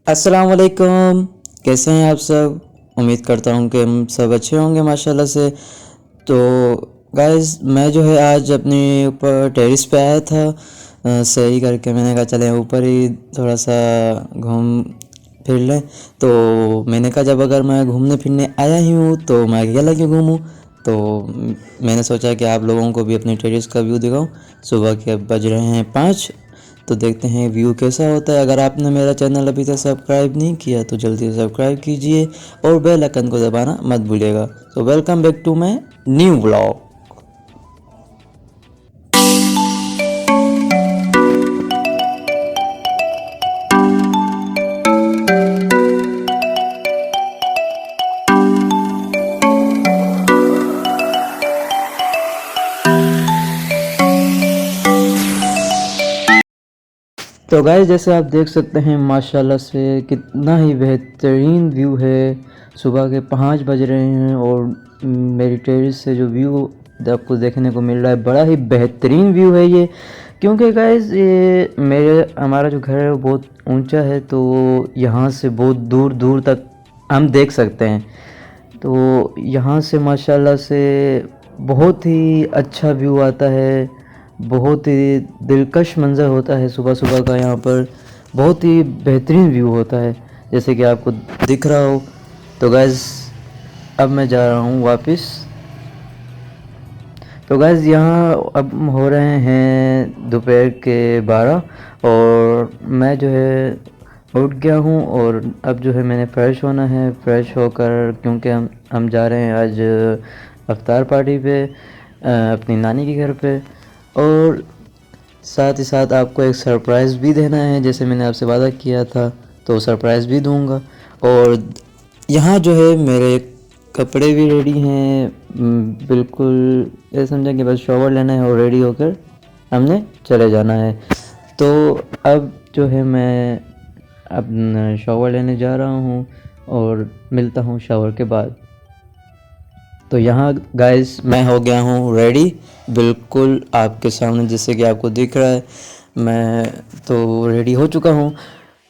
अस्सलाम वालेकुम। कैसे हैं आप सब? उम्मीद करता हूँ कि हम सब अच्छे होंगे माशाल्लाह से। तो गाइस, मैं जो है आज अपने ऊपर टेरेस पे आया था सही करके। मैंने कहा चलें ऊपर ही थोड़ा सा घूम फिर लें। तो मैंने कहा जब अगर मैं घूमने फिरने आया ही हूँ तो मैं अकेला क्यों घूमूँ। तो मैंने सोचा कि आप लोगों को भी अपने टेरेस का व्यू दिखाऊं। सुबह के अब बज रहे हैं 5। तो देखते हैं व्यू कैसा होता है। अगर आपने मेरा चैनल अभी तक सब्सक्राइब नहीं किया तो जल्दी से सब्सक्राइब कीजिए और बेल आइकन को दबाना मत भूलिएगा। तो welcome back to my new vlog. तो गाइस, जैसे आप देख सकते हैं माशाल्लाह से कितना ही बेहतरीन व्यू है। सुबह के 5 बज रहे हैं और मेरी टेरेस से जो व्यू आपको देखने को मिल रहा है बड़ा ही बेहतरीन व्यू है ये। क्योंकि गाइस ये हमारा जो घर है वो बहुत ऊंचा है, तो यहाँ से बहुत दूर दूर तक हम देख सकते हैं। तो यहाँ से माशाल्लाह से बहुत ही अच्छा व्यू आता है। बहुत ही दिलकश मंज़र होता है सुबह सुबह का। यहाँ पर बहुत ही बेहतरीन व्यू होता है जैसे कि आपको दिख रहा हो। तो गैस, अब मैं जा रहा हूँ वापस। तो गैस, यहाँ अब हो रहे हैं दोपहर के 12 और मैं जो है उठ गया हूँ। और अब जो है मैंने फ़्रेश होना है। फ़्रेश होकर क्योंकि हम जा रहे हैं आज अफ्तार पार्टी पे अपनी नानी के घर पे। और साथ ही साथ आपको एक सरप्राइज़ भी देना है, जैसे मैंने आपसे वादा किया था तो सरप्राइज़ भी दूंगा। और यहाँ जो है मेरे कपड़े भी रेडी हैं। बिल्कुल ये समझा कि बस शॉवर लेना है और रेडी होकर हमने चले जाना है। तो अब जो है मैं अब शॉवर लेने जा रहा हूँ और मिलता हूँ शॉवर के बाद। तो यहाँ गाइस मैं हो गया हूँ रेडी, बिल्कुल आपके सामने जैसे कि आपको दिख रहा है। मैं तो रेडी हो चुका हूँ।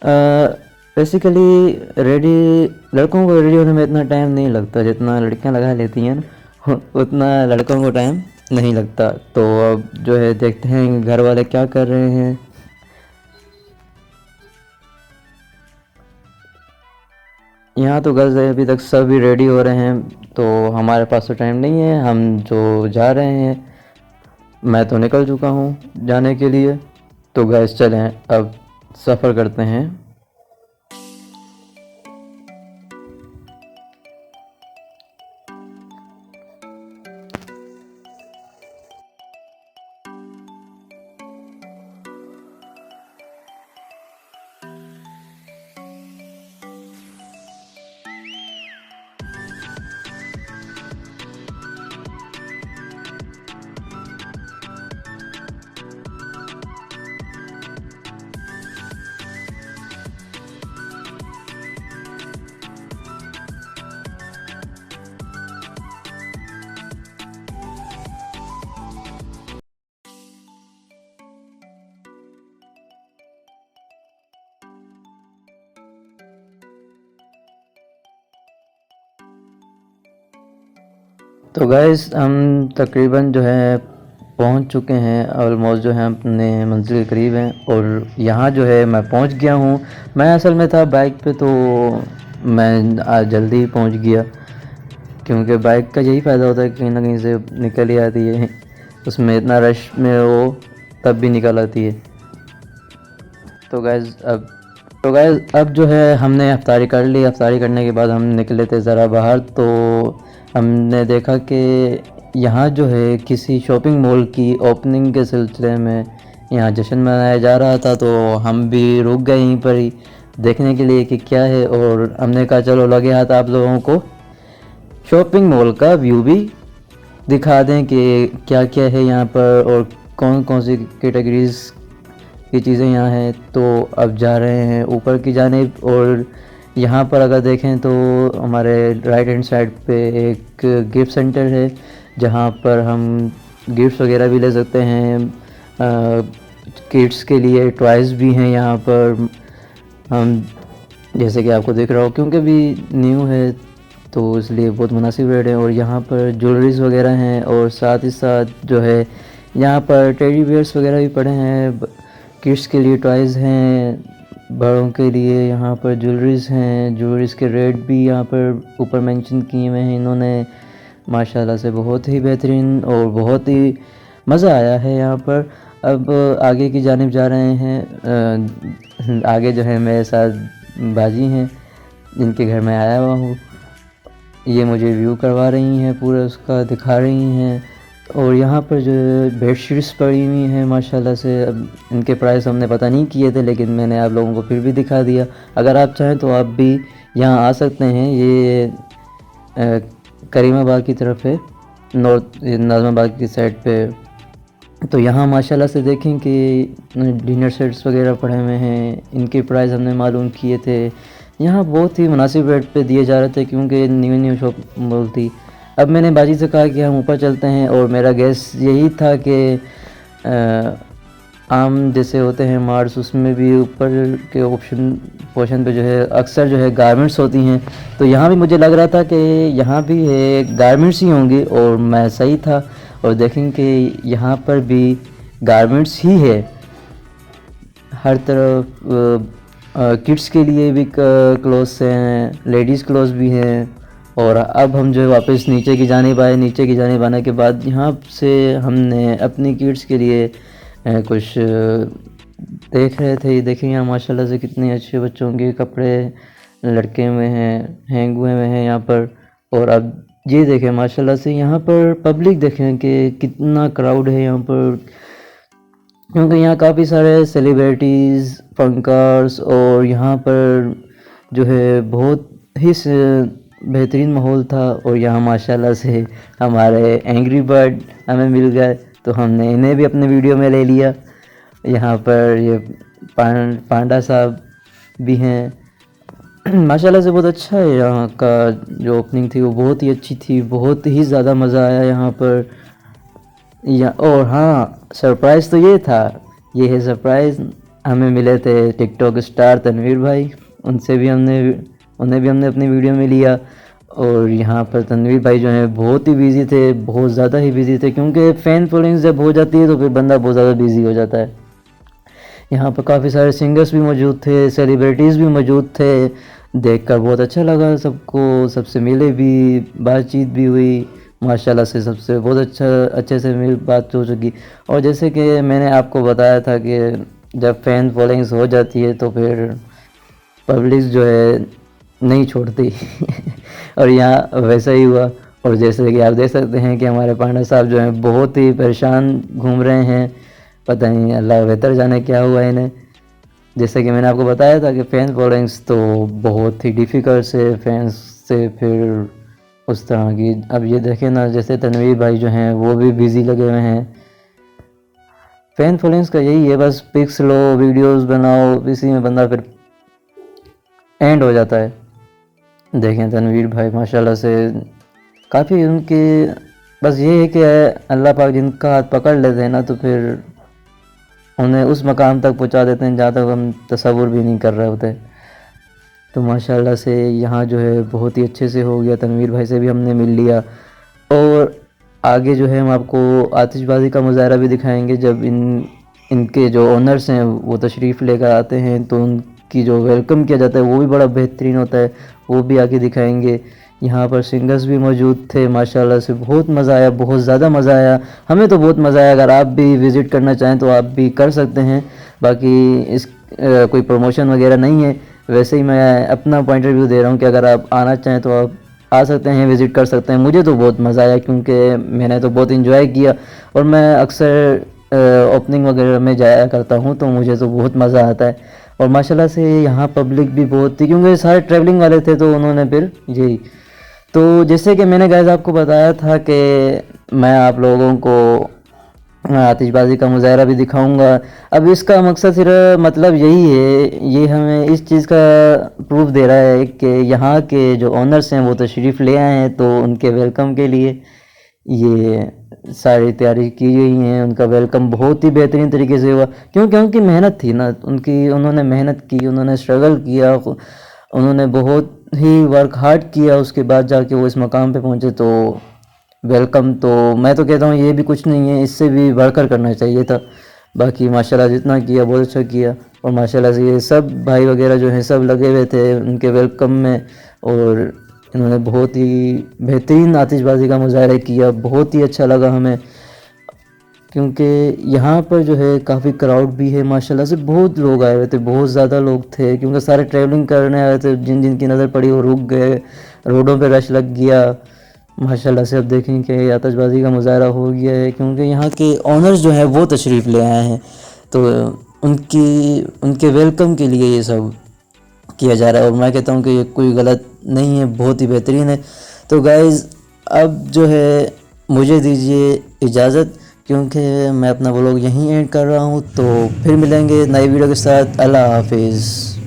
बेसिकली रेडी लड़कों को रेडी होने में इतना टाइम नहीं लगता जितना लड़कियाँ लगा लेती हैं ना उतना लड़कों को टाइम नहीं लगता। तो अब जो है देखते हैं घर वाले क्या कर रहे हैं। यहाँ तो गर्ल्स है, अभी तक सभी रेडी हो रहे हैं तो हमारे पास तो टाइम नहीं है। हम जो जा रहे हैं, मैं तो निकल चुका हूँ जाने के लिए। तो गैस चलें अब सफ़र करते हैं। तो गैस हम तकरीबन जो है पहुंच चुके हैं। ऑलमोस्ट जो है अपने मंजिल के करीब हैं और यहाँ जो है मैं पहुंच गया हूँ। मैं असल में था बाइक पे, तो मैं आज जल्दी ही पहुंच गया। क्योंकि बाइक का यही फ़ायदा होता है कि कहीं ना कहीं से निकल ही आती है। उसमें इतना रश में वो तब भी निकल आती है। तो गैस अब जो है हमने अफ्तारी कर ली। अफ्तारी करने के बाद हम निकले थे ज़रा बाहर। तो हमने देखा कि यहाँ जो है किसी शॉपिंग मॉल की ओपनिंग के सिलसिले में यहाँ जश्न मनाया जा रहा था। तो हम भी रुक गए यहीं पर ही देखने के लिए कि क्या है। और हमने कहा चलो लगे हाथ आप लोगों को शॉपिंग मॉल का व्यू भी दिखा दें कि क्या क्या है यहाँ पर और कौन कौन सी कैटेगरीज़ की चीज़ें यहाँ हैं। तो अब जा रहे हैं ऊपर की जानिब। और यहाँ पर अगर देखें तो हमारे राइट हैंड साइड पे एक गिफ्ट सेंटर है जहाँ पर हम गिफ्ट्स वगैरह भी ले सकते हैं। किड्स के लिए टॉयज़ भी हैं यहाँ पर। हम जैसे कि आपको दिख रहा हो, क्योंकि अभी न्यू है तो इसलिए बहुत मुनासिब रेट है। और यहाँ पर ज्वेलरीज वगैरह हैं और साथ ही साथ जो है यहाँ पर टेडी बियर्स वगैरह भी पड़े हैं, किड्स के लिए टॉयज़ हैं, बड़ों के लिए यहाँ पर ज्वेलरीज हैं। ज्वेलरीज के रेट भी यहाँ पर ऊपर मेंशन किए हुए हैं इन्होंने, माशाल्लाह से बहुत ही बेहतरीन और बहुत ही मज़ा आया है यहाँ पर। अब आगे की जानिब जा रहे हैं। आगे जो है मेरे साथ बाजी हैं जिनके घर में आया हुआ हूँ, ये मुझे व्यू करवा रही हैं, पूरा उसका दिखा रही हैं। और यहाँ पर जो बेडशीट्स पड़ी हुई हैं माशाल्लाह से, अब इनके प्राइस हमने पता नहीं किए थे लेकिन मैंने आप लोगों को फिर भी दिखा दिया। अगर आप चाहें तो आप भी यहाँ आ सकते हैं। ये करीमाबाद की तरफ है, नॉर्थ नाज़माबाद की साइड पे। तो यहाँ माशाल्लाह से देखें कि डिनर सेट्स वगैरह पड़े हुए हैं, इनके प्राइस हमने मालूम किए थे। यहाँ बहुत ही मुनासिब रेट पे दिए जा रहे थे क्योंकि न्यू शॉप मॉल थी। अब मैंने बाजी से कहा कि हम ऊपर चलते हैं और मेरा गैस यही था कि आम जैसे होते हैं मार्ट्स, उसमें भी ऊपर के पोर्शन पे जो है अक्सर जो है गारमेंट्स होती हैं। तो यहाँ भी मुझे लग रहा था कि यहाँ भी है गारमेंट्स ही होंगी और मैं सही था। और देखें कि यहाँ पर भी गारमेंट्स ही है, हर तरफ किड्स के लिए भी क्लोथ्स हैं, लेडीज़ क्लोथ्स भी हैं। और अब हम जो है वापस नीचे की जानिब आए। नीचे की जानिब आने के बाद यहाँ से हमने अपनी किड्स के लिए कुछ देख रहे थे। ये देखें यहाँ माशाल्लाह से कितने अच्छे बच्चों के कपड़े लटके हुए हैं, हैंग हुए हुए हैं यहाँ पर। और अब ये देखें माशाल्लाह से यहाँ पर पब्लिक देखें कि कितना क्राउड है यहाँ पर, क्योंकि यहाँ काफ़ी सारे सेलिब्रिटीज़, फनकार्स और यहाँ पर जो है बहुत ही बेहतरीन माहौल था। और यहाँ माशाल्लाह से हमारे एंग्री बर्ड हमें मिल गए तो हमने इन्हें भी अपने वीडियो में ले लिया। यहाँ पर ये पांडा साहब भी हैं। माशाल्लाह से बहुत अच्छा है। यहाँ का जो ओपनिंग थी वो बहुत ही अच्छी थी, बहुत ही ज़्यादा मज़ा आया यहाँ पर। और हाँ, सरप्राइज़ तो ये था, ये है सरप्राइज़, हमें मिले थे टिकटॉक स्टार तनवीर भाई, उन्हें भी हमने अपनी वीडियो में लिया। और यहाँ पर तनवीर भाई जो हैं बहुत ही बिज़ी थे, बहुत ज़्यादा ही बिज़ी थे, क्योंकि फ़ैन फॉलोइंग जब हो जाती है तो फिर बंदा बहुत ज़्यादा बिज़ी हो जाता है। यहाँ पर काफ़ी सारे सिंगर्स भी मौजूद थे, सेलिब्रिटीज़ भी मौजूद थे। देखकर बहुत अच्छा लगा सबको, सबसे मिले भी, बातचीत भी हुई माशाल्लाह से, सबसे बहुत अच्छे से मेरी बात हो चुकी। और जैसे कि मैंने आपको बताया था कि जब फ़ैन फॉलोइंग्स हो जाती है तो फिर पब्लिक जो है नहीं छोड़ती और यहाँ वैसा ही हुआ। और जैसे कि आप देख सकते हैं कि हमारे पांडा साहब जो हैं बहुत ही परेशान घूम रहे हैं, पता नहीं अल्लाह बेहतर जाने क्या हुआ इन्हें। जैसे कि मैंने आपको बताया था कि फैन फॉलोइंग्स तो बहुत ही डिफ़िकल्ट से फैंस से फिर उस तरह की। अब ये देखें ना, जैसे तनवीर भाई जो हैं वो भी बिज़ी लगे हुए हैं। फ़ैन फॉलोइंग्स का यही है, बस पिक्स लो, वीडियोस बनाओ, इसी में बंदा फिर एंड हो जाता है। देखें तनवीर भाई माशाल्लाह से काफ़ी उनके, बस ये है कि अल्लाह पाक जिनका हाथ पकड़ लेते हैं ना तो फिर उन्हें उस मकाम तक पहुंचा देते हैं जहाँ तक हम तसव्वुर भी नहीं कर रहे होते। तो माशाल्लाह से यहाँ जो है बहुत ही अच्छे से हो गया। तनवीर भाई से भी हमने मिल लिया। और आगे जो है हम आपको आतिशबाज़ी का मुज़ाहरा भी दिखाएंगे। जब इनके जो ओनर्स हैं वो तशरीफ़ लेकर आते हैं तो उनकी जो वेलकम किया जाता है वो भी बड़ा बेहतरीन होता है, वो भी आगे दिखाएंगे। यहाँ पर सिंगर्स भी मौजूद थे, माशाल्लाह से बहुत मज़ा आया, बहुत ज़्यादा मज़ा आया, हमें तो बहुत मज़ा आया। अगर आप भी विज़िट करना चाहें तो आप भी कर सकते हैं। बाकी इस कोई प्रमोशन वगैरह नहीं है, वैसे ही मैं अपना पॉइंट ऑफ व्यू दे रहा हूँ कि अगर आप आना चाहें तो आप आ सकते हैं, विज़िट कर सकते हैं। मुझे तो बहुत मज़ा आया क्योंकि मैंने तो बहुत इन्जॉय किया और मैं अक्सर ओपनिंग वगैरह में जाया करता हूँ तो मुझे तो बहुत मज़ा आता है। और माशाल्लाह से यहाँ पब्लिक भी बहुत थी क्योंकि सारे ट्रैवलिंग वाले थे तो उन्होंने फिर यही। तो जैसे कि मैंने गाइस आपको बताया था कि मैं आप लोगों को आतिशबाज़ी का मुज़ाहरा भी दिखाऊंगा। अब इसका मकसद सिर्फ मतलब यही है, ये हमें इस चीज़ का प्रूफ दे रहा है कि यहाँ के जो ओनर्स हैं वो तशरीफ़ ले आए हैं तो उनके वेलकम के लिए ये सारी तैयारी की गई हैं। उनका वेलकम बहुत ही बेहतरीन तरीके से हुआ क्योंकि उनकी मेहनत थी ना, उन्होंने मेहनत की, उन्होंने स्ट्रगल किया उन्होंने बहुत ही वर्क हार्ड किया, उसके बाद जाके वो इस मकाम पे पहुँचे। तो वेलकम, तो मैं तो कहता हूँ ये भी कुछ नहीं है, इससे भी बढ़कर करना चाहिए था। बाकी माशाल्लाह जितना किया बहुत अच्छा किया। और माशाल्लाह से ये सब भाई वगैरह जो हैं सब लगे हुए थे उनके वेलकम में, और इन्होंने बहुत ही बेहतरीन आतिशबाजी का मुजाहरा किया। बहुत ही अच्छा लगा हमें, क्योंकि यहाँ पर जो है काफ़ी क्राउड भी है माशाल्लाह से। बहुत लोग आए हुए थे, बहुत ज़्यादा लोग थे, क्योंकि सारे ट्रैवलिंग करने आए थे। जिन जिन की नज़र पड़ी वो रुक गए, रोडों पे रश लग गया माशाल्लाह से। अब देखें कि आतिशबाजी का मुजाहरा हो गया है, क्योंकि यहाँ के ऑनर्स जो हैं वो तशरीफ़ ले आए हैं, तो उनके वेलकम के लिए ये सब किया जा रहा है। और मैं कहता हूँ कि ये कोई गलत नहीं है, बहुत ही बेहतरीन है। तो गाइज़ अब जो है मुझे दीजिए इजाज़त, क्योंकि मैं अपना व्लॉग यहीं एंड कर रहा हूँ। तो फिर मिलेंगे नई वीडियो के साथ। अल्लाह हाफिज़।